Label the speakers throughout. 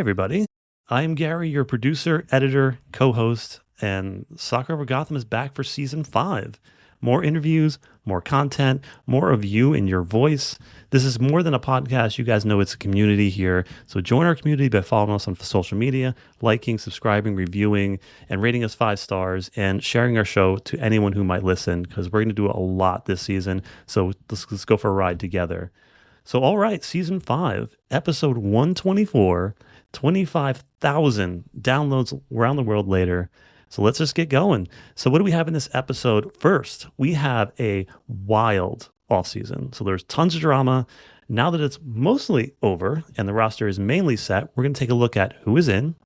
Speaker 1: everybody. I am Gary, your producer, editor, co host, and Soccer Over Gotham is back for season 5. More interviews, more content, more of you and your voice. This is more than a podcast. You guys know it's a community here. So join our community by following us on social media, liking, subscribing, reviewing, and rating us 5 stars, and sharing our show to anyone who might listen, because we're going to do a lot this season. So let's go for a ride together. So, all right, season 5, episode 124, 25,000 downloads around the world later. So let's just get going. So what do we have in this episode? First, we have a wild offseason. So there's tons of drama. Now that it's mostly over and the roster is mainly set, we're going to take a look at who is in,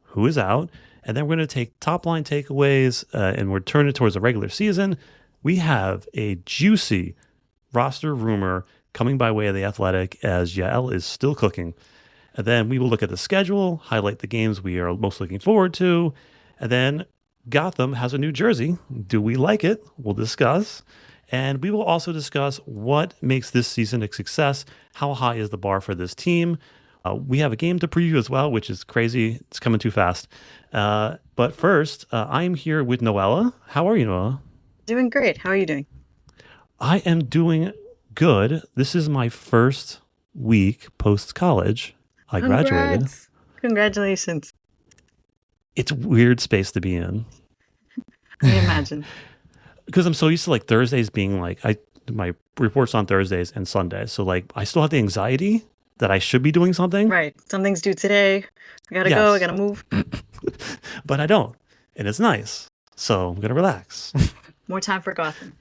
Speaker 1: who is out, and then we're going to take top line takeaways and we're turning it towards the regular season. We have a juicy roster rumor coming by way of The Athletic, as Yael is still cooking. And then we will look at the schedule, highlight the games we are most looking forward to. And then Gotham has a new jersey. Do we like it? We'll discuss. And we will also discuss what makes this season a success. How high is the bar for this team? We have a game to preview as well, which is crazy. It's coming too fast. But first, I am here with Noela. How are you, Noela?
Speaker 2: Doing great. How are you doing?
Speaker 1: I am doing good. This is my first week post-college. I graduated.
Speaker 2: Congrats. Congratulations.
Speaker 1: It's a weird space to be in.
Speaker 2: I imagine.
Speaker 1: Because I'm so used to like Thursdays being like, my reports on Thursdays and Sundays. So like I still have the anxiety that I should be doing something.
Speaker 2: Right. Something's due today. I gotta go. I gotta move.
Speaker 1: But I don't. And it's nice. So I'm going to relax.
Speaker 2: More time for Gotham.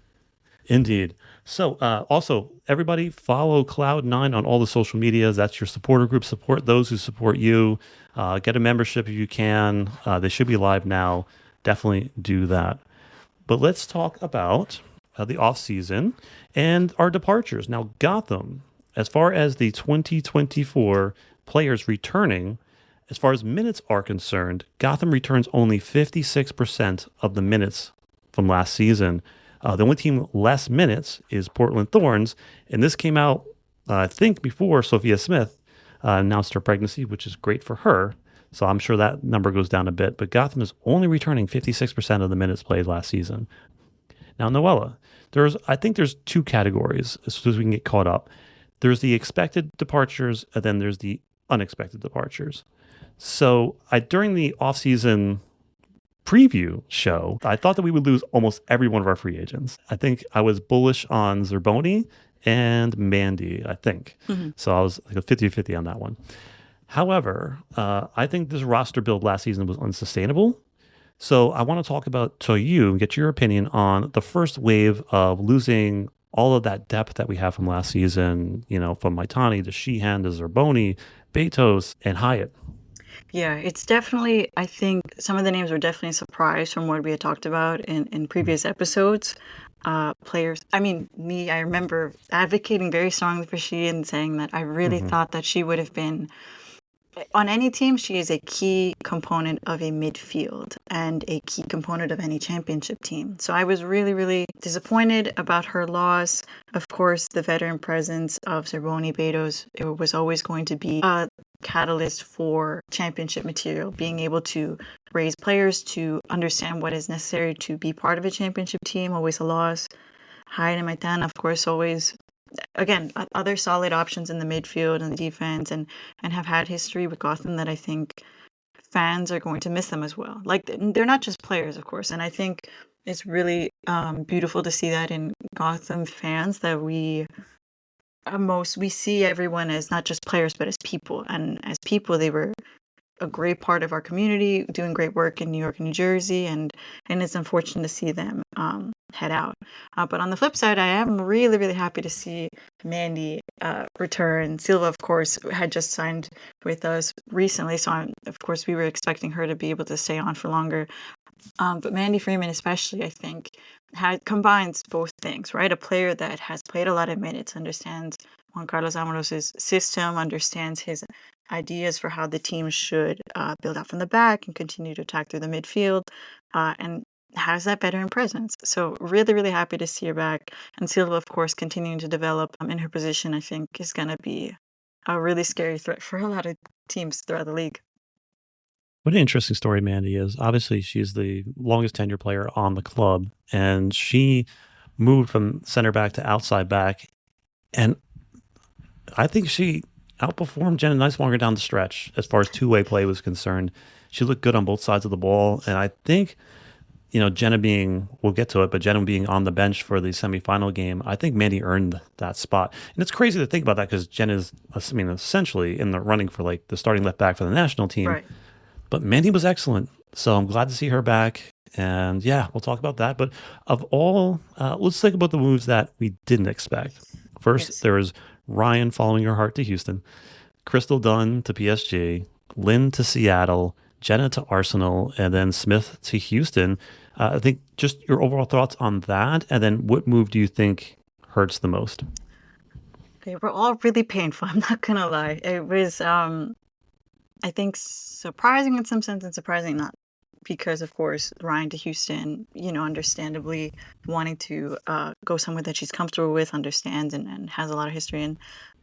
Speaker 1: Indeed. So also, everybody follow Cloud9 on all the social medias. That's your supporter group. Support those who support you. Get a membership if you can. They should be live now. Definitely do that. But let's talk about the offseason and our departures. Now, Gotham, as far as the 2024 players returning, as far as minutes are concerned, Gotham returns only 56% of the minutes from last season. The only team less minutes is Portland Thorns, and this came out, I think, before Sophia Smith announced her pregnancy, which is great for her. So I'm sure that number goes down a bit, but Gotham is only returning 56% of the minutes played last season. Now, Noela, I think there's 2 categories as soon as we can get caught up. There's the expected departures, and then there's the unexpected departures. So during the offseason preview show, I thought that we would lose almost every one of our free agents. I think I was bullish on Zerboni and Mandy, I think. Mm-hmm. So I was like a 50-50 on that one. However, I think this roster build last season was unsustainable. So I want to talk about to you and get your opinion on the first wave of losing all of that depth that we have from last season, from Maitani to Sheehan to Zerboni, Betos, and Hyatt.
Speaker 2: Yeah, it's definitely, I think some of the names were definitely a surprise from what we had talked about in previous episodes. Players, I remember advocating very strongly for she and saying that I really thought that she would have been, on any team, she is a key component of a midfield and a key component of any championship team. So I was really, really disappointed about her loss. Of course, the veteran presence of Zerboni Betos, it was always going to be a catalyst for championship material, being able to raise players to understand what is necessary to be part of a championship team, always a loss. Hyatt and Maitana, of course, always, again, other solid options in the midfield and the defense, and have had history with Gotham that I think fans are going to miss them as well. Like, they're not just players, of course, and I think it's really beautiful to see that in Gotham fans, that we see everyone as not just players but as people, and as people they were a great part of our community, doing great work in New York and New Jersey, and it's unfortunate to see them head out. But on the flip side, I am really, really happy to see Mandy return. Silva, of course, had just signed with us recently, so of course we were expecting her to be able to stay on for longer. But Mandy Freeman especially, I think, combines both things, right? A player that has played a lot of minutes, understands Juan Carlos Amoros's system, understands his ideas for how the team should build out from the back and continue to attack through the midfield, and has that veteran presence. So really, really happy to see her back. And Silva, of course, continuing to develop in her position, I think is going to be a really scary threat for a lot of teams throughout the league.
Speaker 1: What an interesting story Mandy is. Obviously, she's the longest tenure player on the club, and she moved from center back to outside back. And I think she outperformed Jenna Nice longer down the stretch as far as two-way play was concerned. She looked good on both sides of the ball, and I think Jenna being, we'll get to it, but Jenna being on the bench for the semifinal game, I think Mandy earned that spot. And it's crazy to think about that because Jenna's, I mean, essentially in the running for like the starting left back for the national team.
Speaker 2: Right.
Speaker 1: But Mandy was excellent. So I'm glad to see her back. And yeah, we'll talk about that. But of all, let's think about the moves that we didn't expect. First,
Speaker 2: Yes.
Speaker 1: there was Ryan following her heart to Houston, Crystal Dunn to PSG, Lynn to Seattle, Jenna to Arsenal, and then Smith to Houston. I think just your overall thoughts on that. And then what move do you think hurts the most?
Speaker 2: They were all really painful. I'm not gonna lie. It was, I think, surprising in some sense and surprising not, because of course Ryan to Houston, understandably wanting to go somewhere that she's comfortable with, understands, and has a lot of history in.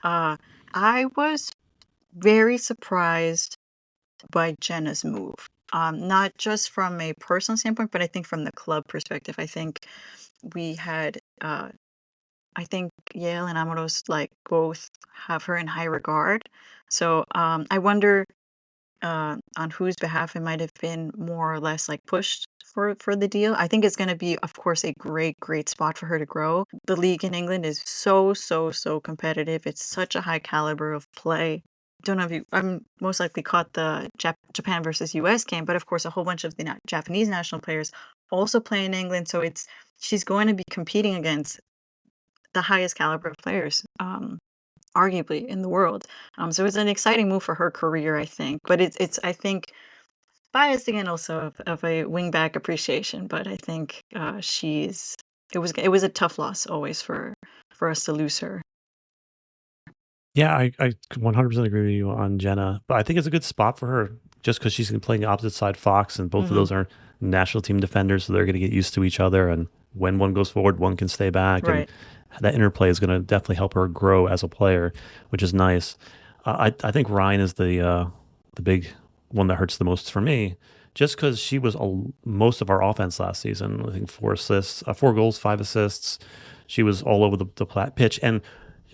Speaker 2: Uh, I was very surprised by Jenna's move. Not just from a personal standpoint, but I think from the club perspective. I think we had, I think Yale and Amaros like both have her in high regard. So I wonder on whose behalf it might have been more or less like pushed for the deal. I think it's going to be, of course, a great spot for her to grow. The league in England is so competitive. It's such a high caliber of play. Don't know if you, I'm most likely caught the Japan versus US game, but of course, a whole bunch of the Japanese national players also play in England. So she's going to be competing against the highest caliber of players. Arguably in the world. So it's an exciting move for her career, I think. But it's I think biased again also of a wingback appreciation. But I think it was a tough loss always for us to lose her.
Speaker 1: Yeah, I 100% agree with you on Jenna, but I think it's a good spot for her just because she's playing opposite side Fox, and both of
Speaker 2: Hmm.
Speaker 1: those are national team defenders, so they're going to get used to each other. And when one goes forward, one can stay back, and
Speaker 2: Right.
Speaker 1: that interplay is going to definitely help her grow as a player, which is nice. I think Ryan is the big one that hurts the most for me, just because she was most of our offense last season. I think 4 assists, 4 goals, 5 assists. She was all over the pitch, and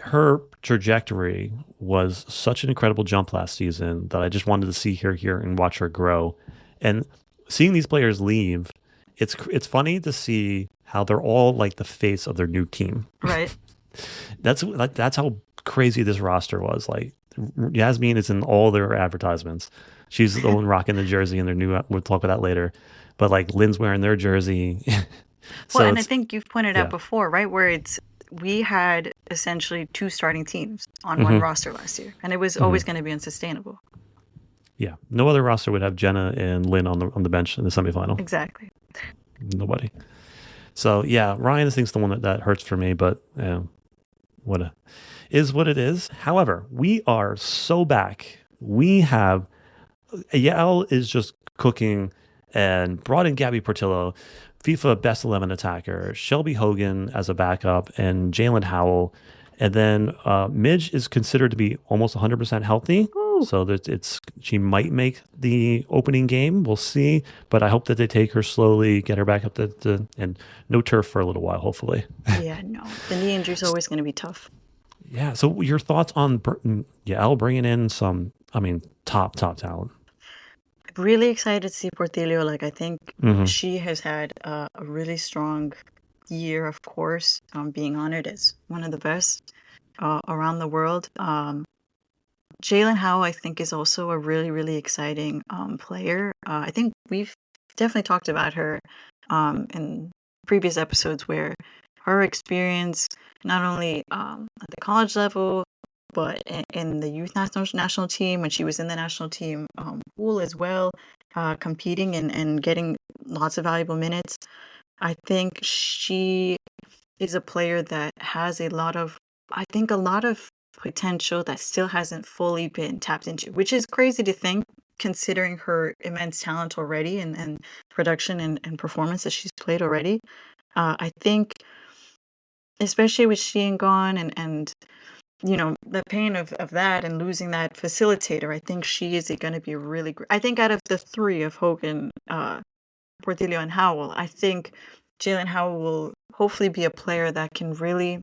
Speaker 1: her trajectory was such an incredible jump last season that I just wanted to see her here and watch her grow. And seeing these players leave, it's funny to see how they're all like the face of their new team.
Speaker 2: Right.
Speaker 1: That's how crazy this roster was. Like Yasmin is in all their advertisements. She's the one rocking the jersey in their new. We'll talk about that later. But like Lynn's wearing their jersey.
Speaker 2: Well,
Speaker 1: So
Speaker 2: and I
Speaker 1: it's
Speaker 2: think you've pointed out
Speaker 1: yeah.
Speaker 2: before, right, where we had essentially two starting teams on one
Speaker 1: Hmm.
Speaker 2: roster last year, and it was always
Speaker 1: Hmm.
Speaker 2: going to be unsustainable.
Speaker 1: Yeah. No other roster would have Jenna and Lynn on the bench in the semifinal.
Speaker 2: Exactly.
Speaker 1: Nobody. So yeah, Ryan thinks the one that hurts for me, but what a, is what it is. However, we are so back. We have Yael is just cooking and brought in Gabby Portillo, FIFA best 11 attacker, Shelby Hogan as a backup, and Jalen Howell. And then Midge is considered to be almost 100% healthy.
Speaker 2: Woo.
Speaker 1: So that she might make the opening game. We'll see. But I hope that they take her slowly, get her back up and no turf for a little while, hopefully.
Speaker 2: Yeah, no, the knee injury is always going to be tough.
Speaker 1: Yeah. So your thoughts on Yael bringing in some, I mean, top talent?
Speaker 2: Really excited to see Portillo. Like, I think
Speaker 1: Hmm.
Speaker 2: she has had a really strong year, of course, being honored as one of the best around the world. Jalen Howe, I think, is also a really exciting player. I think we've definitely talked about her in previous episodes where her experience, not only at the college level, but in the youth national team, when she was in the national team pool as well, competing and getting lots of valuable minutes. I think she is a player that has I think, a lot of potential that still hasn't fully been tapped into, which is crazy to think considering her immense talent already and production and performance that she's played already. I think, especially with Sheehan gone and the pain of that and losing that facilitator, I think she is going to be really great. I think out of the three of Hogan, Portillo, and Howell, I think Jalen Howell will hopefully be a player that can really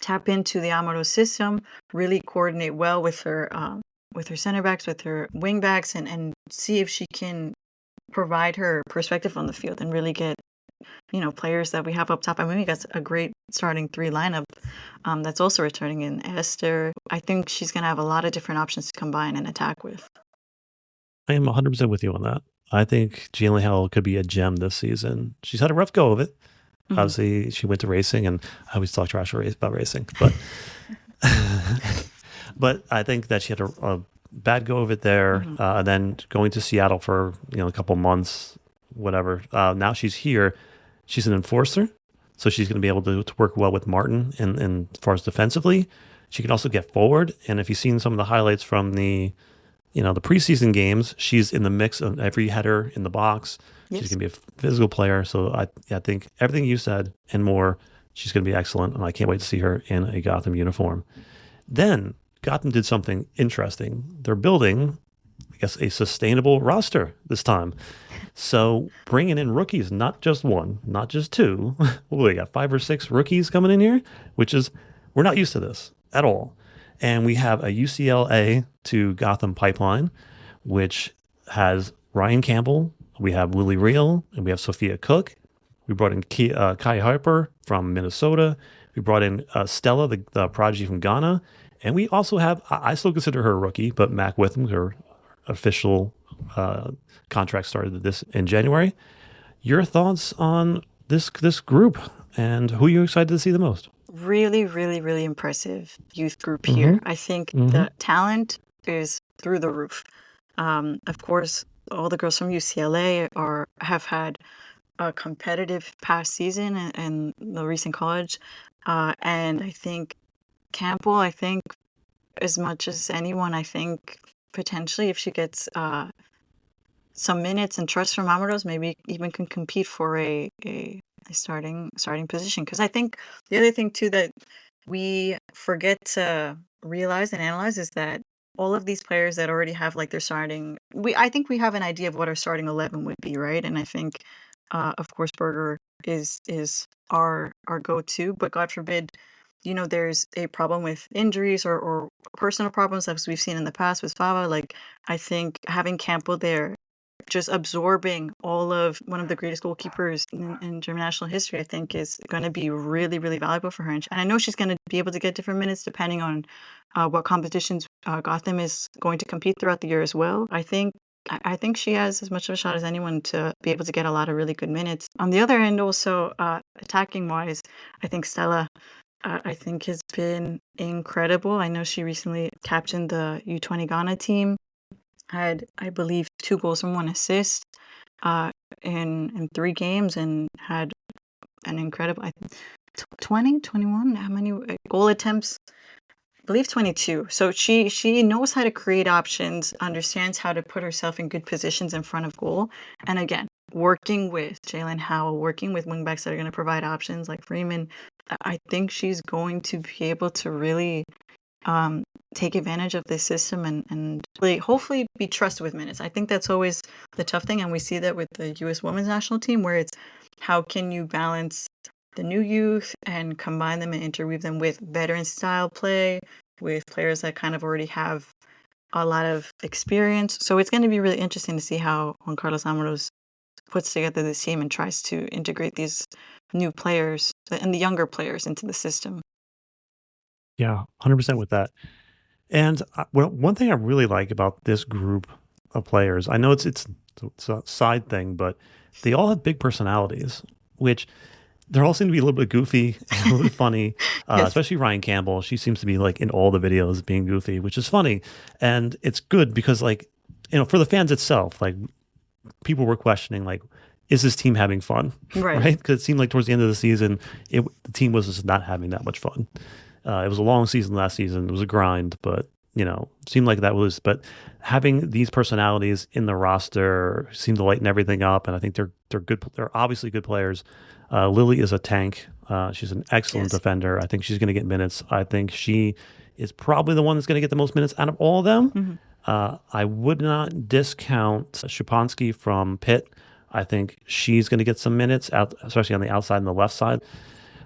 Speaker 2: tap into the Amaro system, really coordinate well with her center backs, with her wing backs, and see if she can provide her perspective on the field and really get players that we have up top. I mean, we got a great starting three lineup that's also returning in Esther. I think she's going to have a lot of different options to combine and attack with.
Speaker 1: I am 100% with you on that. I think Jalen Howell could be a gem this season. She's had a rough go of it. Obviously, she went to racing, and I always talk trash about racing, but but I think that she had a bad go of it there, and then going to Seattle for a couple months, whatever. Now she's here. She's an enforcer, so she's going to be able to work well with Martin, and as far as defensively, she can also get forward. And if you've seen some of the highlights from the the preseason games, she's in the mix of every header in the box. Yes. She's going to be a physical player. So I think everything you said and more, she's going to be excellent. And I can't wait to see her in a Gotham uniform. Then Gotham did something interesting. They're building, I guess, a sustainable roster this time. So bringing in rookies, not just one, not just two. We got 5 or 6 rookies coming in here, which is, we're not used to this at all. And we have a UCLA to Gotham pipeline, which has Ryan Campbell, we have Lily Reel, and we have Sophia Cook. We brought in Kai Harper from Minnesota. We brought in Stella, the prodigy from Ghana. And we also have, I still consider her a rookie, but Mac Witham, her official contract started in January. Your thoughts on this group, and who are you excited to see the most?
Speaker 2: Really, really, really impressive youth group here. I think the talent is through the roof. Of course, all the girls from UCLA have had a competitive past season and the recent college. And I think Campbell, as much as anyone, I think potentially if she gets some minutes and trust from Amaros, maybe even can compete for a starting position. Because I think the other thing too that we forget to realize and analyze is that all of these players that already have their starting, I think we have an idea of what our starting 11 would be, right? And I think, of course, Berger is our go-to, but God forbid, there's a problem with injuries or personal problems as we've seen in the past with Fava. I think having Campbell there, just absorbing all of one of the greatest goalkeepers in German national history, I think is going to be really, really valuable for her. And I know she's going to be able to get different minutes depending on what competitions Gotham is going to compete throughout the year as well. I think she has as much of a shot as anyone to be able to get a lot of really good minutes. On the other end, also attacking-wise, I think Stella, I think has been incredible. I know she recently captained the U20 Ghana team. Had, I believe, 2 goals and 1 assist in 3 games, and had an incredible 20, 21, how many goal attempts? I believe 22. So she knows how to create options, understands how to put herself in good positions in front of goal. And again, working with Jalen Howell, working with wingbacks that are going to provide options like Freeman, I think she's going to be able to really take advantage of this system and really hopefully be trusted with minutes. I think that's always the tough thing, and we see that with the U.S. women's national team, where it's how can you balance the new youth and combine them and interweave them with veteran style play, with players that kind of already have a lot of experience. So it's going to be really interesting to see how Juan Carlos Amaros puts together this team and tries to integrate these new players and the younger players into the system.
Speaker 1: Yeah, 100% with that. And one thing I really like about this group of players, I know it's a side thing, but they all have big personalities, which they all seem to be a little bit goofy and a little bit funny,
Speaker 2: Yes.
Speaker 1: especially Ryan Campbell. She seems to be in all the videos being goofy, which is funny. And it's good because for the fans itself, people were questioning, is this team having fun? Right? Because it seemed like towards the end of the season, the team was just not having that much fun. It was a long season last season. It was a grind, but seemed like that was. But having these personalities in the roster seemed to lighten everything up, and I think they're good. They're obviously good players. Lily is a tank. She's an excellent
Speaker 2: Yes.
Speaker 1: defender. I think she's going to get minutes. I think she is probably the one that's going to get the most minutes out of all of them.
Speaker 2: Mhm.
Speaker 1: I would not discount Shapansky from Pitt. I think she's going to get some minutes out, especially on the outside and the left side.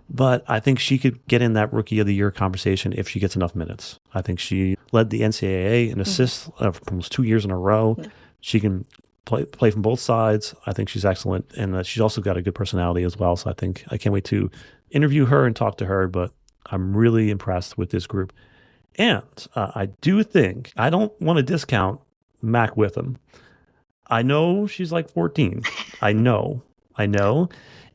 Speaker 1: But I think she could get in that Rookie of the Year conversation if she gets enough minutes. I think she led the NCAA in assists for almost 2 years in a row.
Speaker 2: Yeah.
Speaker 1: She can play from both sides. I think she's excellent, and she's also got a good personality as well. So I think I can't wait to interview her and talk to her. But I'm really impressed with this group, and I do think I don't want to discount Mac Witham. I know she's like 14. I know.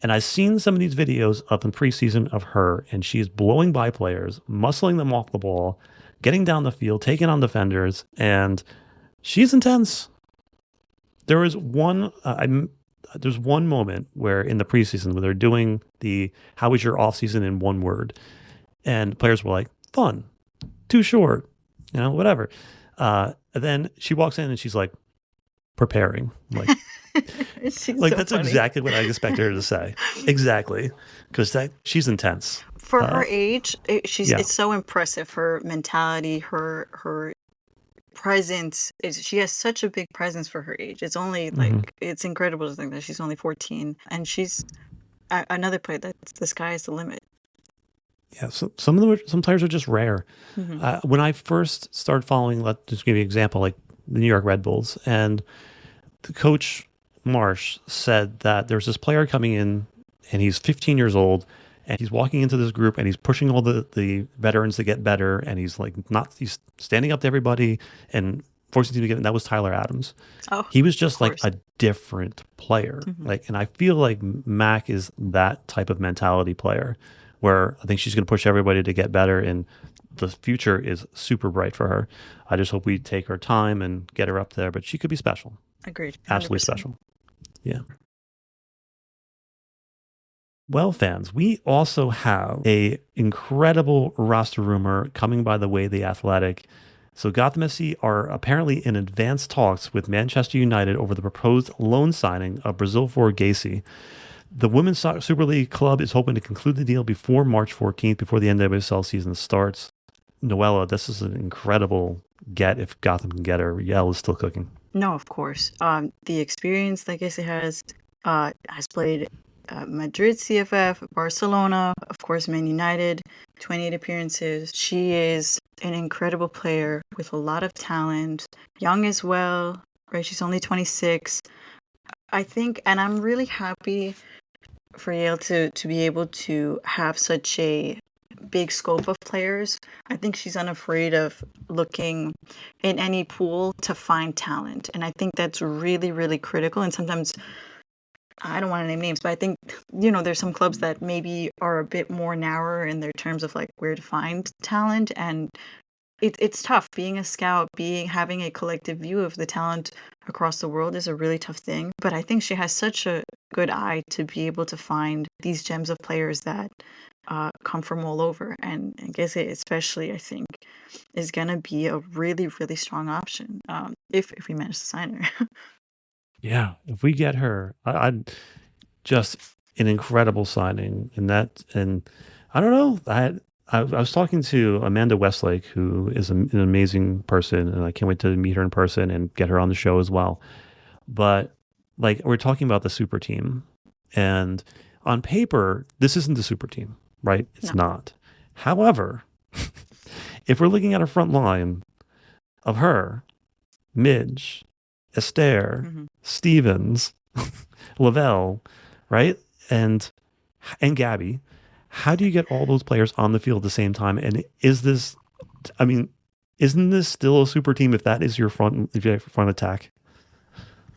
Speaker 1: And I've seen some of these videos up in preseason of her, and she's blowing by players, muscling them off the ball, getting down the field, taking on defenders, and she's intense. There is there's one moment where in the preseason where they're doing the "How was your offseason" in one word, and players were like, "Fun, too short," whatever. Then she walks in and she's like, "Preparing." I'm like,
Speaker 2: She's
Speaker 1: like
Speaker 2: so
Speaker 1: that's
Speaker 2: funny.
Speaker 1: exactly what I expected her to say. Exactly, because she's intense.
Speaker 2: For her age,
Speaker 1: Yeah.
Speaker 2: it's so impressive. Her mentality, her presence she has such a big presence for her age. It's only like it's incredible to think that she's only 14, and she's another player that's the sky is the limit.
Speaker 1: Yeah, so some players are just rare. When I first started following, let's just give you an example, like the New York Red Bulls, and the coach Marsh said that there's this player coming in, and he's 15 years old, and he's walking into this group, and he's pushing all the veterans to get better, and he's standing up to everybody and forcing them to get. And that was Tyler Adams.
Speaker 2: Oh,
Speaker 1: He was just
Speaker 2: of
Speaker 1: like
Speaker 2: course.
Speaker 1: a different player. And I feel like Mac is that type of mentality player, where I think she's going to push everybody to get better, and the future is super bright for her. I just hope we take her time and get her up there, but she could be special.
Speaker 2: Agreed.
Speaker 1: Absolutely
Speaker 2: 100%.
Speaker 1: special. Yeah. Well, fans, we also have a incredible roster rumor coming by the way The Athletic. So Gotham FC are apparently in advanced talks with Manchester United over the proposed loan signing of Brazil for Gacy. The Women's Soccer Super League club is hoping to conclude the deal before March 14th, before the NWSL season starts. Noela, this is an incredible get if Gotham can get her. Yell is still cooking.
Speaker 2: No, of course. The experience that Gacy has played Madrid CFF, Barcelona, of course, Man United, 28 appearances. She is an incredible player with a lot of talent, young as well, right? She's only 26. I think, and I'm really happy for Yale to be able to have such a big scope of players. I think she's unafraid of looking in any pool to find talent. And I think that's really, really critical. And sometimes I don't want to name names, but I think, there's some clubs that maybe are a bit more narrower in their terms of like where to find talent. And it's tough being a scout, having a collective view of the talent across the world is a really tough thing. But I think she has such a good eye to be able to find these gems of players that come from all over. And I guess it especially, I think, is going to be a really, really strong option if we manage to sign her.
Speaker 1: Yeah, if we get her, I'd just an incredible signing. And I don't know. I was talking to Amanda Westlake, who is an amazing person, and I can't wait to meet her in person and get her on the show as well. But like we're talking about the super team, and on paper, this isn't the super team, right? It's
Speaker 2: No.
Speaker 1: not. However, if we're looking at a front line of her, Midge, Esther, Stevens, Lavelle, right? And Gabby, how do you get all those players on the field at the same time? And isn't this still a super team if that is your front attack?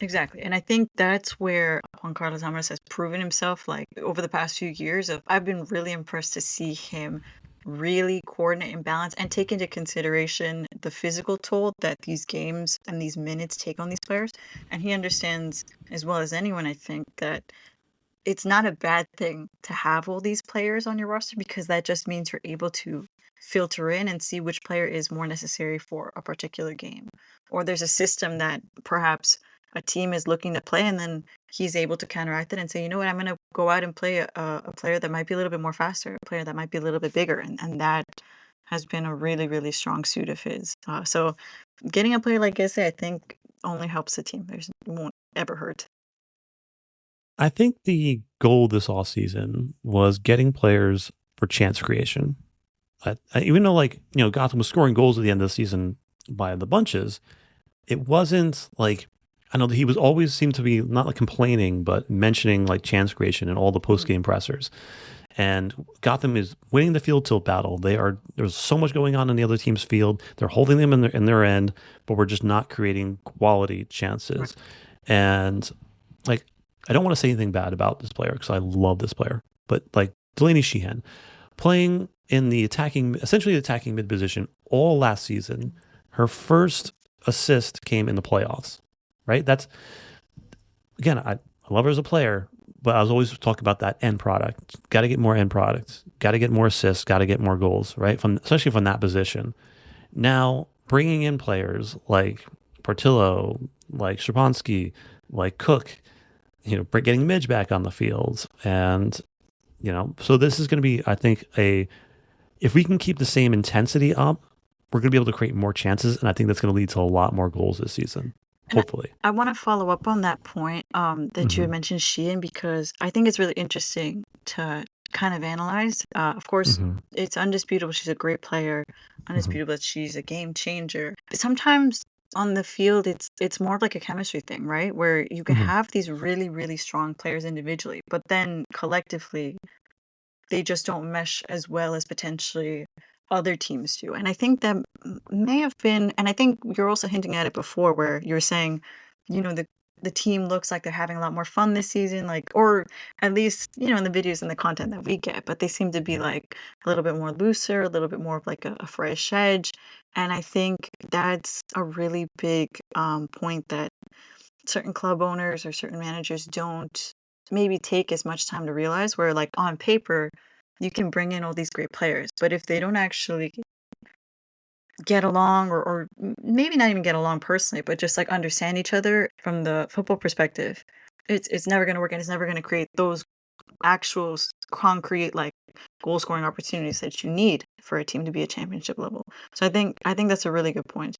Speaker 2: Exactly. And I think that's where Juan Carlos Alvarez has proven himself. Like over the past few years, I've been really impressed to see him really coordinate and balance and take into consideration the physical toll that these games and these minutes take on these players. And he understands as well as anyone, I think, that it's not a bad thing to have all these players on your roster because that just means you're able to filter in and see which player is more necessary for a particular game. Or there's a system that perhaps a team is looking to play, and then he's able to counteract it and say, you know what, I'm going to go out and play a player that might be a little bit more faster, a player that might be a little bit bigger. And that has been a really, really strong suit of his. So getting a player like Esse, I think, only helps the team. It won't ever hurt.
Speaker 1: I think the goal this offseason was getting players for chance creation. Even though, like, Gotham was scoring goals at the end of the season by the bunches, it wasn't like, I know that he was always seemed to be not like complaining, but mentioning like chance creation in all the post game pressers. And Gotham is winning the field tilt battle. There's so much going on in the other team's field. They're holding them in their end, but we're just not creating quality chances. And like, I don't want to say anything bad about this player because I love this player, but like Delaney Sheehan playing in the essentially attacking mid position all last season, her first assist came in the playoffs, right? That's, again, I love her as a player, but I was always talking about that end product. Got to get more end products. Got to get more assists. Got to get more goals, right? Especially from that position. Now, bringing in players like Portillo, like Shapansky, like Cook, getting Midge back on the field. And, so this is going to be, I think, if we can keep the same intensity up, we're going to be able to create more chances. And I think that's going to lead to a lot more goals this season, hopefully.
Speaker 2: I want to follow up on that point that you had mentioned Sheehan, because I think it's really interesting to kind of analyze. Of course, it's undisputable she's a great player, undisputable that she's a game changer. But sometimes on the field, it's more of like a chemistry thing, right? Where you can have these really, really strong players individually, but then collectively, they just don't mesh as well as potentially other teams do. And I think that may have been, and I think you're also hinting at it before, where you're saying, the team looks like they're having a lot more fun this season, like, or at least, in the videos and the content that we get, but they seem to be like a little bit more looser, a little bit more of like a fresh edge. And I think that's a really big point that certain club owners or certain managers don't maybe take as much time to realize, where like on paper you can bring in all these great players, but if they don't actually get along, or maybe not even get along personally, but just like understand each other from the football perspective, it's never going to work, and it's never going to create those actual concrete like goal scoring opportunities that you need for a team to be a championship level. So I think that's a really good point.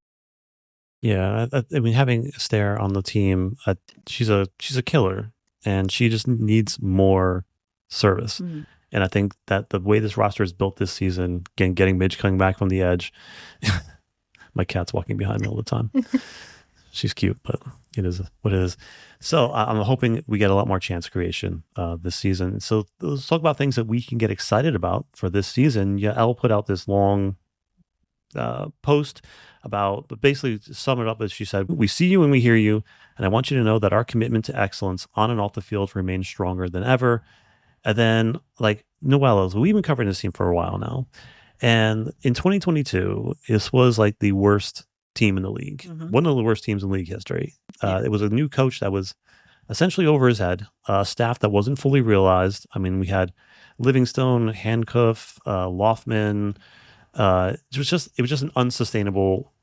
Speaker 1: Yeah, I mean, having Esther on the team, she's a killer, and she just needs more service. And I think that the way this roster is built this season, again, getting Midge coming back from the edge, my cat's walking behind me all the time. She's cute, but it is what it is. So I'm hoping we get a lot more chance creation this season. So let's talk about things that we can get excited about for this season. Yeah, Elle put out this long post about, but basically to sum it up, as she said, we see you and we hear you, and I want you to know that our commitment to excellence on and off the field remains stronger than ever. And then, like, Noela's, we've been covering this team for a while now, and in 2022, this was like the worst team in the league, one of the worst teams in league history. It was a new coach that was essentially over his head, staff that wasn't fully realized. I mean, we had Livingstone, Handcuff, Loftman. It was just an unsustainable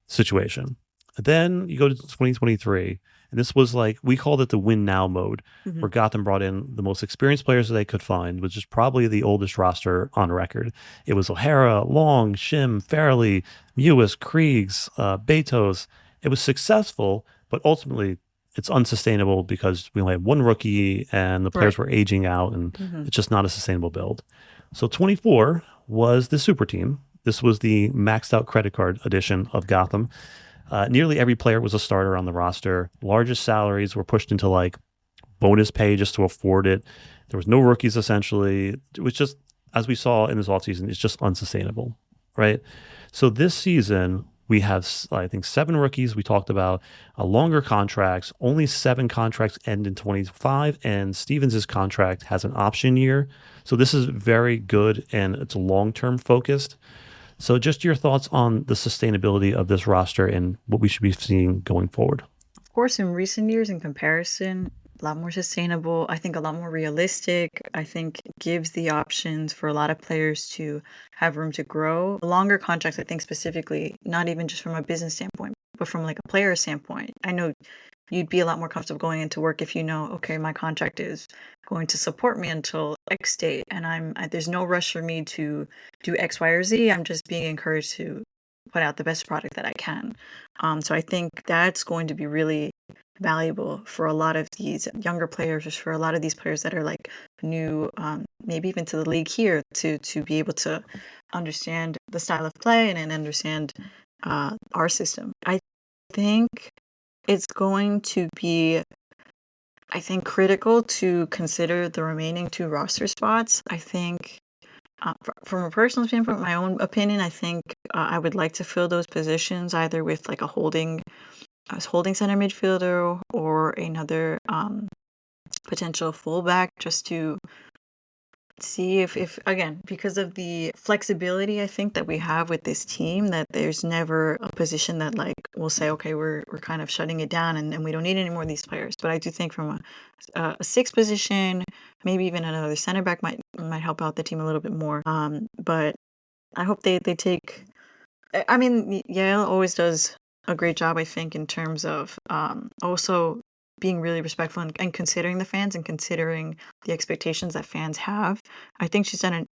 Speaker 1: situation. Then you go to 2023, and this was like, we called it the win now mode, where Gotham brought in the most experienced players that they could find, which is probably the oldest roster on record. It was O'Hara, Long, Shim, Farrelly, Mewis, Kriegs, Betos. It was successful, but ultimately it's unsustainable because we only had one rookie and the players were aging out, and it's just not a sustainable build. So 24 was the super team. This was the maxed out credit card edition of Gotham. Nearly every player was a starter on the roster. Largest salaries were pushed into like bonus pay just to afford it. There was no rookies essentially. It was just, as we saw in this offseason, it's just unsustainable, right? So this season, we have, I think, 7 rookies we talked about, longer contracts. Only 7 contracts end in 25, and Stevens' contract has an option year. So this is very good, and it's long-term focused. So just your thoughts on the sustainability of this roster and what we should be seeing going forward.
Speaker 2: Of course, in recent years, in comparison, a lot more sustainable. I think a lot more realistic. I think gives the options for a lot of players to have room to grow. Longer contracts, I think specifically, not even just from a business standpoint, but from like a player standpoint. I know you'd be a lot more comfortable going into work if you know, okay, my contract is going to support me until X date, and there's no rush for me to do X, Y, or Z. I'm just being encouraged to put out the best product that I can. So I think that's going to be really valuable for a lot of these younger players, or for a lot of these players that are like new, maybe even to the league here, to be able to understand the style of play and then understand our system. I think it's going to be, I think, critical to consider the remaining 2 roster spots. I think, from a personal standpoint, my own opinion, I think I would like to fill those positions either with like a holding center midfielder or another potential fullback, just to see if again, because of the flexibility I think that we have with this team, that there's never a position that like we'll say, okay, we're kind of shutting it down and we don't need any more of these players. But I do think from a 6th position, maybe even another center back might help out the team a little bit more. But I hope they take. I mean, Yale always does a great job, I think, in terms of also being really respectful and considering the fans and considering the expectations that fans have. I think she's done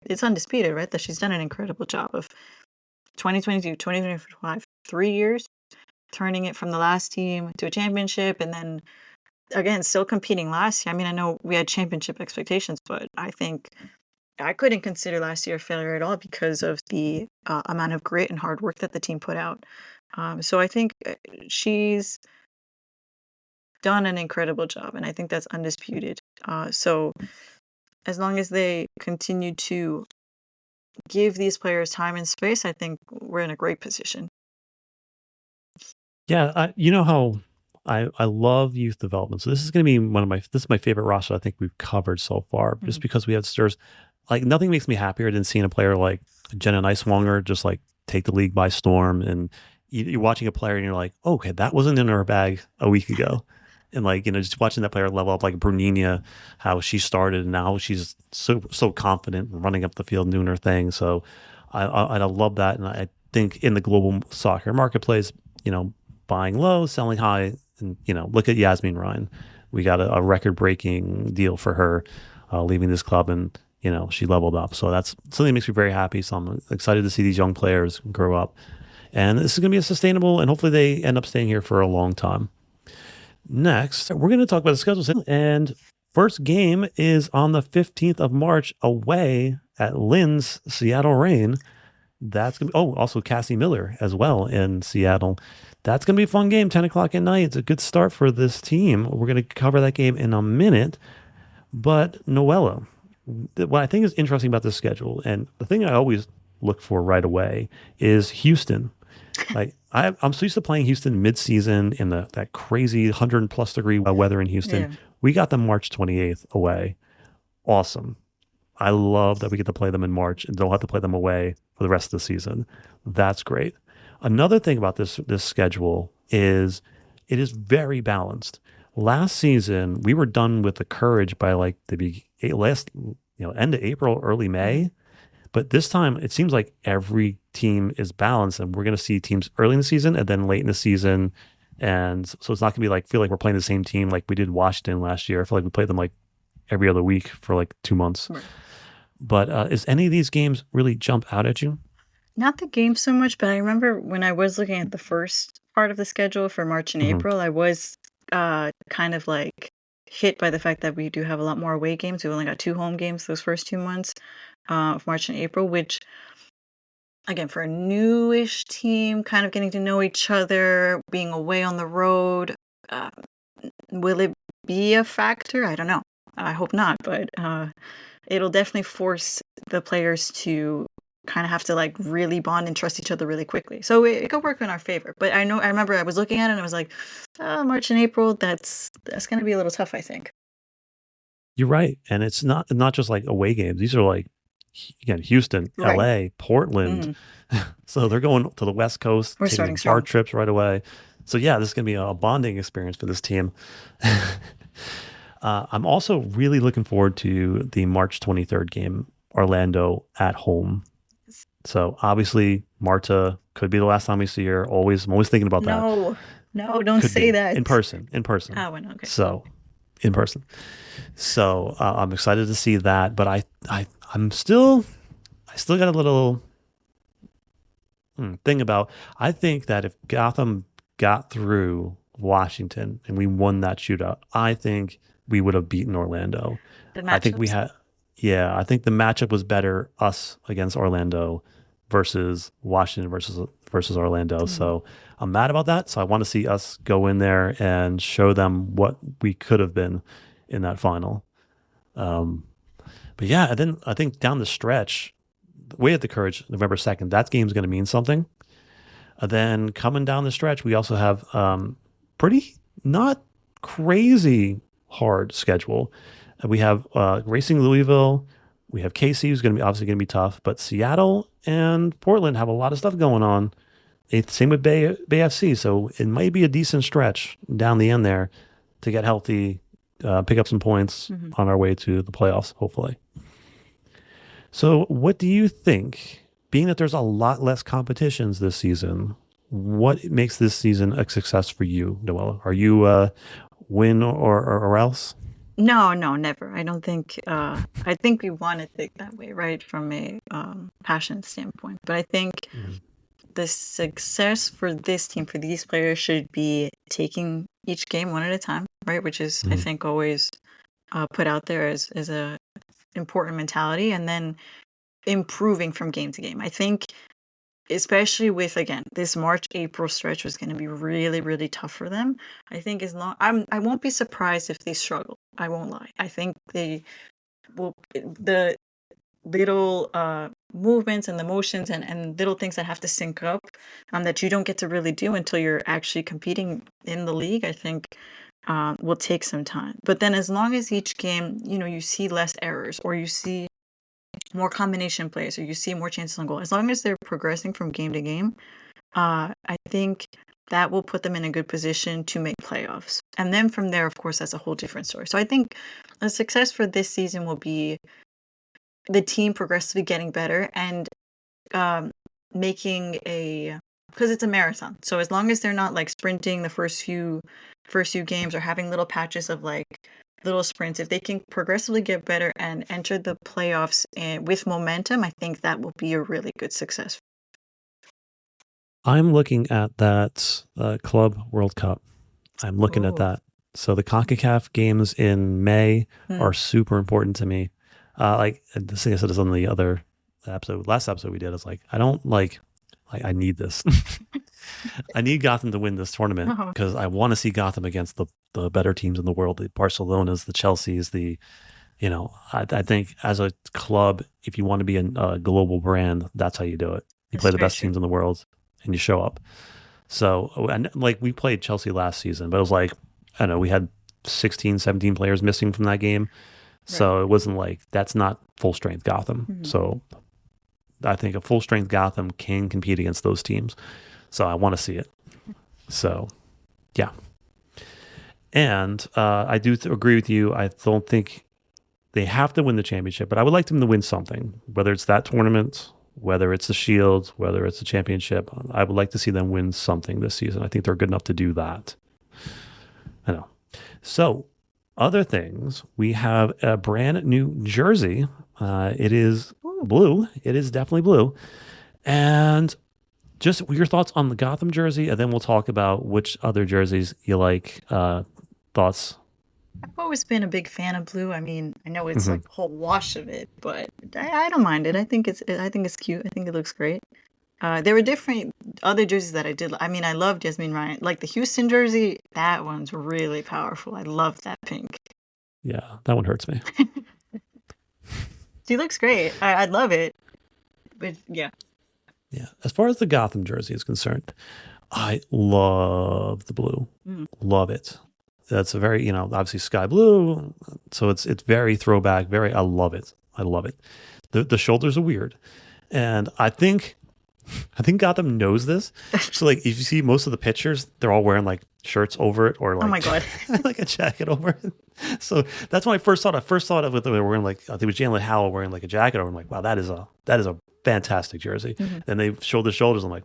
Speaker 2: it's undisputed, right, that she's done an incredible job of 2022, 2025, 3 years, turning it from the last team to a championship, and then again, still competing last year. I mean, I know we had championship expectations, but I think I couldn't consider last year a failure at all because of the amount of grit and hard work that the team put out. So I think she's done an incredible job, and I think that's undisputed. So as long as they continue to give these players time and space, I think we're in a great position.
Speaker 1: Yeah, you know how I love youth development. So this is going to be this is my favorite roster I think we've covered so far, just
Speaker 2: Mhm.
Speaker 1: because we have stars. Like nothing makes me happier than seeing a player like Jenna Nicewonger just like take the league by storm, and you're watching a player and you're like, oh, okay, that wasn't in her bag a week ago. And like, just watching that player level up, like Brunina, how she started and now she's so confident and running up the field and doing her thing. So I love that, and I think in the global soccer marketplace, you know, buying low, selling high, and look at Yasmin Ryan. We got a record-breaking deal for her, leaving this club, and she leveled up. So that's something that makes me very happy. So I'm excited to see these young players grow up, and this is going to be a sustainable, and hopefully they end up staying here for a long time. Next, we're going to talk about the schedule, and first game is on the 15th of March away at Lynn's Seattle Reign. That's going to be, also Cassie Miller as well in Seattle. That's going to be a fun game, 10 o'clock at night. It's a good start for this team. We're going to cover that game in a minute. But Noela, what I think is interesting about this schedule, and the thing I always look for right away, is Houston. Like I'm so used to playing Houston mid-season in that crazy 100+ degree weather in Houston.
Speaker 2: Yeah.
Speaker 1: We got them March 28th away. Awesome. I love that we get to play them in March and don't have to play them away for the rest of the season. That's great. Another thing about this schedule is it is very balanced. Last season, we were done with the courage by like end of April, early May. But this time, it seems like every team is balanced, and we're going to see teams early in the season and then late in the season. And so it's not going to be like feel like we're playing the same team like we did Washington last year. I feel like we played them like every other week for like 2 months.
Speaker 2: Right.
Speaker 1: But is any of these games really jump out at you?
Speaker 2: Not the game so much, but I remember when I was looking at the first part of the schedule for March and
Speaker 1: Mhm.
Speaker 2: April, I was kind of like hit by the fact that we do have a lot more away games. We only got 2 home games those first 2 months of March and April, which, again, for a newish team, kind of getting to know each other, being away on the road, uh, will it be a factor? I don't know. I hope not, but it'll definitely force the players to kind of have to like really bond and trust each other really quickly. So it could work in our favor. But I remember I was looking at it and I was like, March and April, that's going to be a little tough, I think.
Speaker 1: You're right. And it's not just like away games. These are like, again, Houston,
Speaker 2: Right.
Speaker 1: LA, Portland.
Speaker 2: Mhm.
Speaker 1: So they're going to the West Coast,
Speaker 2: We're
Speaker 1: taking
Speaker 2: starting
Speaker 1: bar
Speaker 2: strong.
Speaker 1: trips right away. So yeah, this is going to be a bonding experience for this team. I'm also really looking forward to the March 23rd game, Orlando at home. So obviously, Marta could be the last time we see her. I'm always thinking about that.
Speaker 2: No. No, don't
Speaker 1: Could
Speaker 2: say
Speaker 1: be
Speaker 2: that.
Speaker 1: in person. In person.
Speaker 2: Oh, well, okay.
Speaker 1: So in person. So I'm excited to see that. But I'm still I still got a little thing about. I think that if Gotham got through Washington and we won that shootout, I think we would have beaten Orlando.
Speaker 2: The
Speaker 1: I think we
Speaker 2: matchups.
Speaker 1: had, yeah, I think the matchup was better us against Orlando versus Washington versus Orlando.
Speaker 2: Mhm.
Speaker 1: So I'm mad about that. So I want to see us go in there and show them what we could have been in that final. Um, but yeah, and then I think down the stretch, way at the Courage, November 2nd, that game's going to mean something. Then coming down the stretch, we also have pretty not crazy hard schedule. We have Racing Louisville. We have KC, who's going to be obviously going to be tough, but Seattle and Portland have a lot of stuff going on. Same with Bay FC, so it might be a decent stretch down the end there to get healthy, pick up some points on our way to the playoffs, hopefully. So, what do you think? Being that there's a lot less competitions this season, what makes this season a success for you, Noella? Are you win or else?
Speaker 2: No, no, never. I don't think. I think we want to think that way, right, from a passion standpoint. But I think
Speaker 1: Mhm.
Speaker 2: the success for this team, for these players, should be taking each game one at a time, right? Which is, I
Speaker 1: Mhm.
Speaker 2: think, always put out there as a important mentality, and then improving from game to game. I think, especially with, again, this March April stretch was going to be really really tough for them. I think as long I won't be surprised if they struggle. I won't lie. I think they will. The little movements and the motions and little things that have to sync up, that you don't get to really do until you're actually competing in the league, I think will take some time. But then as long as each game, you see less errors, or you see more combination plays, or you see more chances on goal, as long as they're progressing from game to game, I think that will put them in a good position to make playoffs. And then from there, of course, that's a whole different story. So I think a success for this season will be the team progressively getting better, and um, making a, because it's a marathon. So as long as they're not like sprinting the first few games, or having little patches of like little sprints, if they can progressively get better and enter the playoffs and with momentum, I think that will be a really good success.
Speaker 1: I'm looking at that Club World Cup. I'm looking at
Speaker 2: Oh.
Speaker 1: that. So the CONCACAF games in May
Speaker 2: Hmm.
Speaker 1: are super important to me. Like the thing I said is on the other episode, last episode we did, is like I don't like I need this. I need Gotham to win this tournament
Speaker 2: Oh.
Speaker 1: because I want to see Gotham against the better teams in the world, the Barcelonas, the Chelseas, I think as a club, if you want to be a global brand, that's how you do it. You
Speaker 2: That's
Speaker 1: play the
Speaker 2: very
Speaker 1: best
Speaker 2: true.
Speaker 1: teams in the world and you show up. So, and like we played Chelsea last season, but it was like, I don't know, we had 16, 17 players missing from that game.
Speaker 2: Right.
Speaker 1: So it wasn't like, that's not full strength Gotham.
Speaker 2: Mhm.
Speaker 1: So I think a full strength Gotham can compete against those teams. So I want to see it. So, yeah. And I do agree with you. I don't think they have to win the championship, but I would like them to win something, whether it's that tournament, whether it's the Shield, whether it's the championship. I would like to see them win something this season. I think they're good enough to do that. I know. So, other things, we have a brand new jersey. It is
Speaker 2: Ooh.
Speaker 1: blue. It is definitely blue. And just your thoughts on the Gotham jersey, and then we'll talk about which other jerseys you like. Thoughts?
Speaker 2: I've always been a big fan of blue. I mean, I know it's
Speaker 1: Hmm.
Speaker 2: like a whole wash of it, but I don't mind it. I think it's cute. I think it looks great. There were different other jerseys that I did. I mean, I love Jasmine Ryan. Like the Houston jersey, that one's really powerful. I love that pink.
Speaker 1: Yeah, that one hurts me.
Speaker 2: She looks great. I love it. But yeah.
Speaker 1: Yeah. As far as the Gotham jersey is concerned, I love the blue.
Speaker 2: Mm.
Speaker 1: Love it. That's a very, obviously sky blue. So it's very throwback, I love it. I love it. The shoulders are weird. And I think Gotham knows this. So like if you see most of the pictures, they're all wearing like shirts over it or
Speaker 2: Oh my
Speaker 1: like
Speaker 2: God.
Speaker 1: like a jacket over it. So that's when I first thought. I first thought of it. They were wearing like I think it was Jalen Howell wearing like a jacket over. I'm like, wow, that is a fantastic jersey.
Speaker 2: Mhm.
Speaker 1: Then they showed the shoulders. I'm like,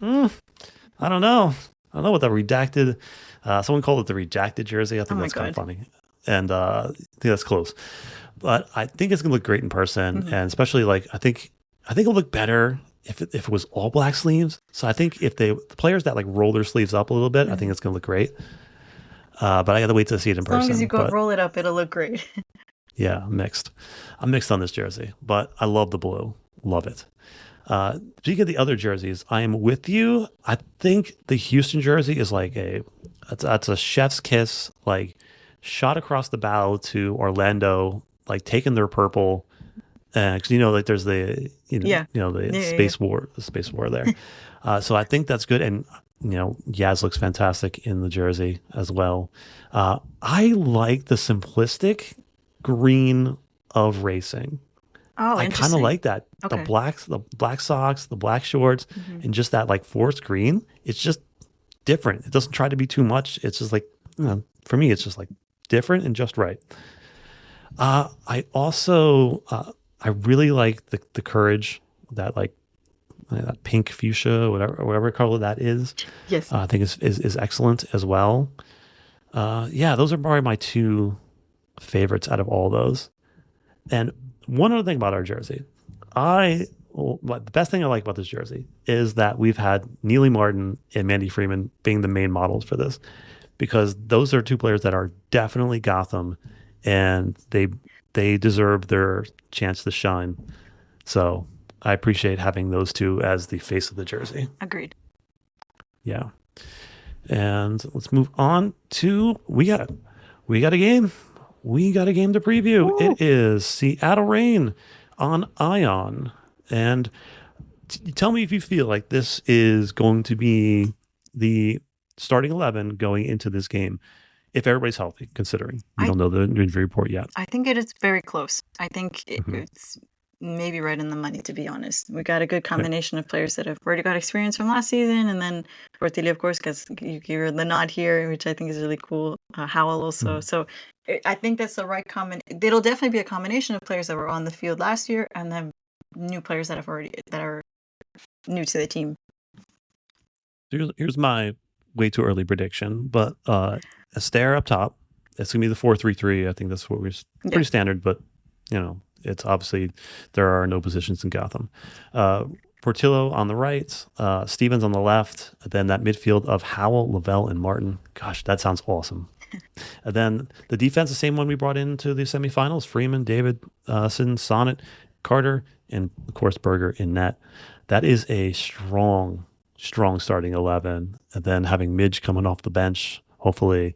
Speaker 1: I don't know. I don't know what the redacted. Someone called it the redacted jersey. I
Speaker 2: Oh
Speaker 1: think
Speaker 2: my
Speaker 1: that's kind of
Speaker 2: God.
Speaker 1: funny, and I think that's close. But I think it's gonna look great in person,
Speaker 2: Hmm.
Speaker 1: and especially like I think it'll look better if it was all black sleeves. So I think if the players that like roll their sleeves up a little bit, I think
Speaker 2: Hmm.
Speaker 1: it's gonna look great. But I got to wait to see it in
Speaker 2: As long as you
Speaker 1: person.
Speaker 2: go
Speaker 1: But
Speaker 2: roll it up, it'll look great.
Speaker 1: yeah, I'm mixed. I'm mixed on this jersey, but I love the blue. Love it. Speaking of the other jerseys, I am with you. I think the Houston jersey is like that's a chef's kiss, like shot across the bow to Orlando, like taking their purple. Because like there's the
Speaker 2: Yeah.
Speaker 1: the
Speaker 2: Yeah, yeah,
Speaker 1: space war there. So I think that's good, and Yaz looks fantastic in the jersey as well. I like the simplistic green of racing.
Speaker 2: Oh,
Speaker 1: I kind of
Speaker 2: interesting.
Speaker 1: like that.
Speaker 2: Okay.
Speaker 1: The black socks, the black shorts,
Speaker 2: Hmm.
Speaker 1: and just that like forest green. It's just different. It doesn't try to be too much. It's just like for me, it's just like different and just right. I also I really like the courage that like that pink fuchsia, whatever color that is.
Speaker 2: Yes.
Speaker 1: I think is excellent as well. Yeah, those are probably my two favorites out of all those. And one other thing about our jersey, the best thing I like about this jersey is that we've had Neely Martin and Mandy Freeman being the main models for this, because those are two players that are definitely Gotham, and they deserve their chance to shine. So I appreciate having those two as the face of the jersey.
Speaker 2: Agreed.
Speaker 1: Yeah. And let's move on to we got a game. We got a game to preview.
Speaker 2: Woo.
Speaker 1: It is Seattle Rain on Ion. And tell me if you feel like this is going to be the starting 11 going into this game, if everybody's healthy, considering we
Speaker 2: I
Speaker 1: don't know the injury report yet.
Speaker 2: I think it is very close. I think
Speaker 1: Mhm.
Speaker 2: it's maybe right in the money, to be honest. We got a good
Speaker 1: Okay.
Speaker 2: combination of players that have already got experience from last season, and then Portillo, of course, because you gave her the nod here, which I think is really cool. Howell also.
Speaker 1: Mhm.
Speaker 2: So I think that's the right combination. It'll definitely be a combination of players that were on the field last year, and then new players that are new to the team.
Speaker 1: Here's my way too early prediction, but Astaire up top. It's gonna be the 4-3-3. I think that's what we're
Speaker 2: Yeah.
Speaker 1: pretty standard, but it's obviously there are no positions in Gotham. Portillo on the right, Stevens on the left, then that midfield of Howell, Lavelle, and Martin. Gosh, that sounds awesome. And then the defense, the same one we brought into the semifinals: Freeman, David, Sonnet, Carter, and of course Berger in net. That is a strong starting 11. And then having Midge coming off the bench, hopefully,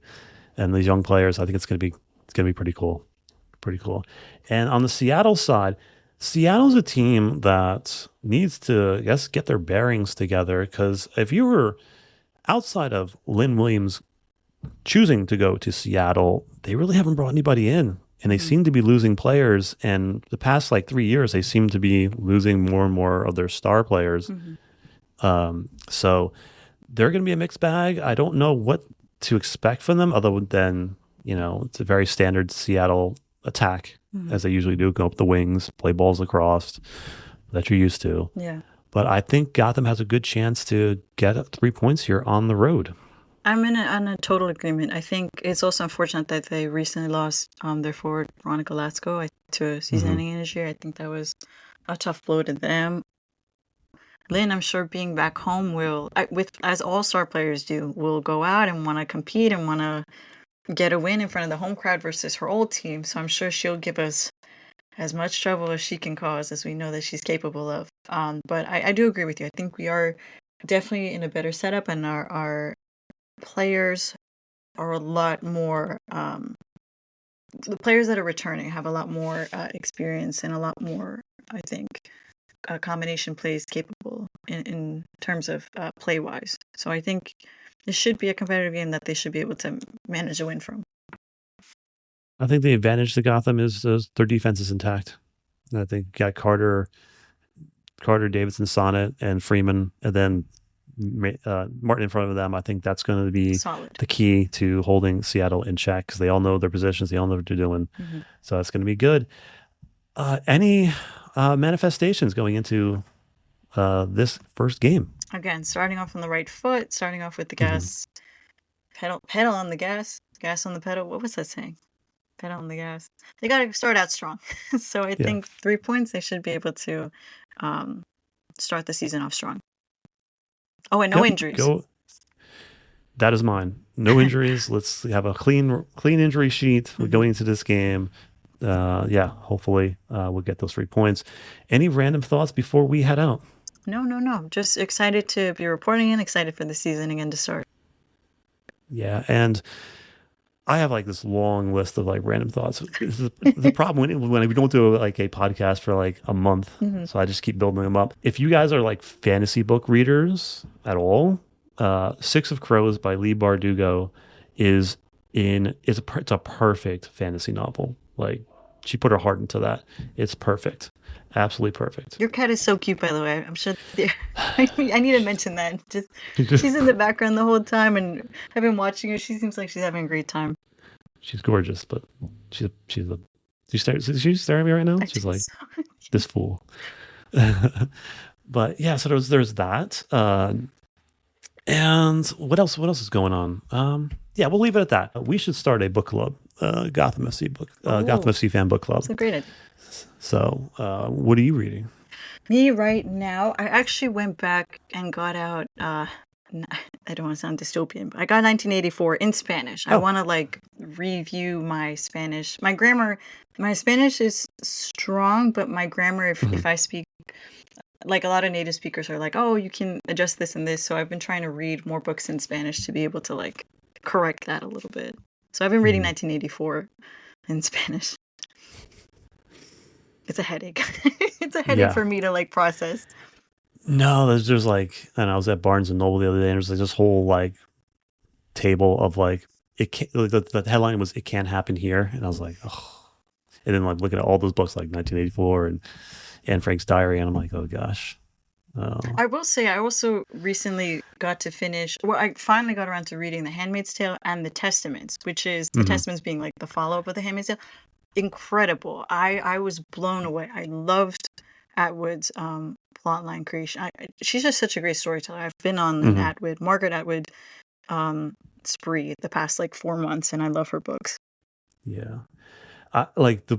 Speaker 1: and these young players, I think it's gonna be pretty cool, pretty cool. And on the Seattle side, Seattle's a team that needs to, I guess, get their bearings together, because if you were outside of Lynn Williams choosing to go to Seattle, they really haven't brought anybody in. And they
Speaker 2: Mhm.
Speaker 1: seem to be losing players. And the past like 3 years, they seem to be losing more and more of their star players.
Speaker 2: Mhm.
Speaker 1: So they're going to be a mixed bag. I don't know what to expect from them, other than, it's a very standard Seattle attack,
Speaker 2: Mhm.
Speaker 1: as they usually do: go up the wings, play balls across that you're used to.
Speaker 2: Yeah.
Speaker 1: But I think Gotham has a good chance to get 3 points here on the road.
Speaker 2: I'm on a total agreement. I think it's also unfortunate that they recently lost their forward Veronica Latsko to a
Speaker 1: Hmm.
Speaker 2: season-ending injury. I think that was a tough blow to them. Lynn, I'm sure being back home as all-star players do, will go out and want to compete and want to get a win in front of the home crowd versus her old team. So I'm sure she'll give us as much trouble as she can cause, as we know that she's capable of. But I do agree with you. I think we are definitely in a better setup, and our players are a lot more. The players that are returning have a lot more experience and a lot more, I think, combination plays capable in terms of play wise. So I think it should be a competitive game that they should be able to manage a win from.
Speaker 1: I think the advantage to Gotham is their defense is intact. I think you got Carter, Davidson, Sonnet, and Freeman, and then Martin in front of them. I think that's going to be
Speaker 2: Solid.
Speaker 1: the key to holding Seattle in check, because they all know their positions, they all know what they're doing.
Speaker 2: Mhm.
Speaker 1: So that's going to be good. Any manifestations going into this first game?
Speaker 2: Again, starting off on the right foot, starting off with the
Speaker 1: Hmm.
Speaker 2: gas, pedal on the gas on the pedal. What was that saying? Pedal on the gas. They got to start out strong. So I
Speaker 1: Yeah.
Speaker 2: think 3 points, they should be able to um, start the season off strong. Oh, and no
Speaker 1: Yep.
Speaker 2: injuries.
Speaker 1: Go. That is mine. No injuries. Let's have a clean injury sheet. We're going into this game. Yeah, hopefully we'll get those 3 points. Any random thoughts before we head out?
Speaker 2: No. Just excited to be reporting in, excited for the season again to start.
Speaker 1: Yeah, and I have like this long list of like random thoughts. The problem when we don't do like a podcast for like a month, so I just keep building them up. If you guys are like fantasy book readers at all, Six of Crows by Lee Bardugo it's a perfect fantasy novel. Like she put her heart into that. It's perfect, absolutely perfect.
Speaker 2: Your cat is so cute, by the way. I'm sure. I need to mention that. Just she's in the background the whole time, and I've been watching her. She seems like she's having a great time.
Speaker 1: She's gorgeous, but she's staring at me right now. She's like this fool. But yeah, so there's that. And what else is going on? Yeah, we'll leave it at that. We should start a book club, Gotham FC Gotham FC fan book club.
Speaker 2: That's a great idea.
Speaker 1: So, what are you reading?
Speaker 2: Me right now, I actually went back and got out. I don't want to sound dystopian, but I got 1984 in Spanish. I want to like review my Spanish. My grammar, my Spanish is strong, but my grammar, if I speak, like a lot of native speakers are like, oh, you can adjust this and this. So I've been trying to read more books in Spanish to be able to like correct that a little bit. So I've been reading 1984 in Spanish. It's a headache. It's a headache for me to like process.
Speaker 1: No, there's like, and I was at Barnes and Noble the other day, and there's like this whole like table of like it can't. The headline was "It Can't Happen Here," and I was like, oh. And then like looking at all those books like 1984 and Anne Frank's Diary, and I'm like, oh gosh.
Speaker 2: I will say, I also recently got to finish. Well, I finally got around to reading The Handmaid's Tale and The Testaments, which is the Testaments being like the follow-up of The Handmaid's Tale. Incredible. I was blown away. I loved Atwood's plotline creation. She's just such a great storyteller. I've been on an Margaret Atwood spree the past like 4 months, and I love her books.
Speaker 1: Yeah, I like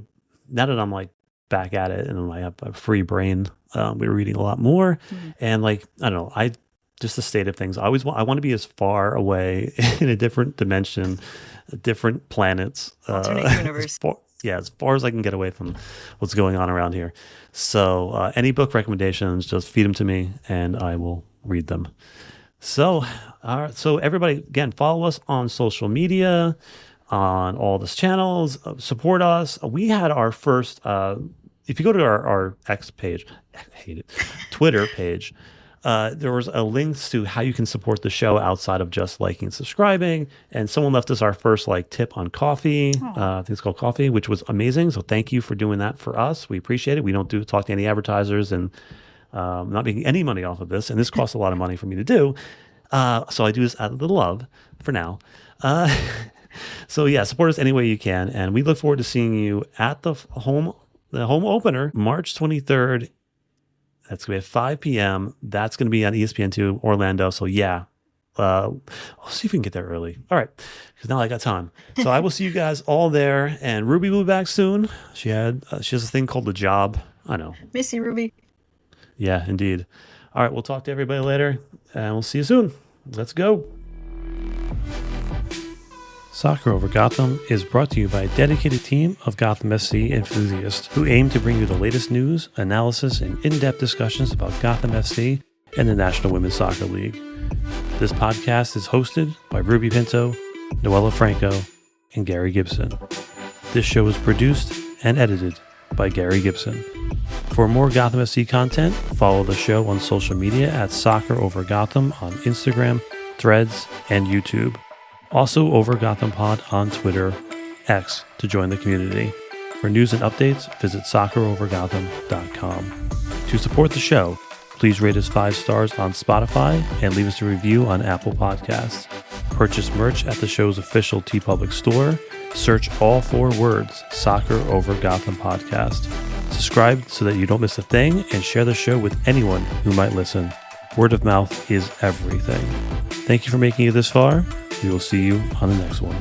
Speaker 1: now that I'm like back at it and I have a free brain. We're reading a lot more, and like I don't know, just the state of things. I want to be as far away in a different dimension, different planets,
Speaker 2: alternate universe.
Speaker 1: As far as I can get away from what's going on around here. So any book recommendations, just feed them to me and I will read them. So, so everybody, again, follow us on social media, on all these channels, support us. We had our first, if you go to our X page, I hate it, Twitter page, there was a link to how you can support the show outside of just liking and subscribing. And someone left us our first like tip on coffee. I think it's called coffee, which was amazing. So thank you for doing that for us. We appreciate it. We don't talk to any advertisers and not making any money off of this. And this costs a lot of money for me to do. So I do this out of the love for now. So yeah, support us any way you can. And we look forward to seeing you at the home opener, March 23rd. That's going to be at 5 p.m. That's going to be on ESPN2 Orlando. So yeah, I'll see if we can get there early. All right, because now I got time. So I will see you guys all there. And Ruby will be back soon. She has a thing called The Job. I know.
Speaker 2: Miss you, Ruby.
Speaker 1: Yeah, indeed. All right, we'll talk to everybody later, and we'll see you soon. Let's go. Soccer Over Gotham is brought to you by a dedicated team of Gotham FC enthusiasts who aim to bring you the latest news, analysis, and in-depth discussions about Gotham FC and the National Women's Soccer League. This podcast is hosted by Ruby Pinto, Noela Franco, and Gary Gibson. This show is produced and edited by Gary Gibson. For more Gotham FC content, follow the show on social media at Soccer Over Gotham on Instagram, Threads, and YouTube. Also Over Gotham Pod on Twitter, X, to join the community. For news and updates, visit soccerovergotham.com. To support the show, please rate us 5 stars on Spotify and leave us a review on Apple Podcasts. Purchase merch at the show's official TeePublic store. Search all 4 words, Soccer Over Gotham Podcast. Subscribe so that you don't miss a thing and share the show with anyone who might listen. Word of mouth is everything. Thank you for making it this far. We will see you on the next one.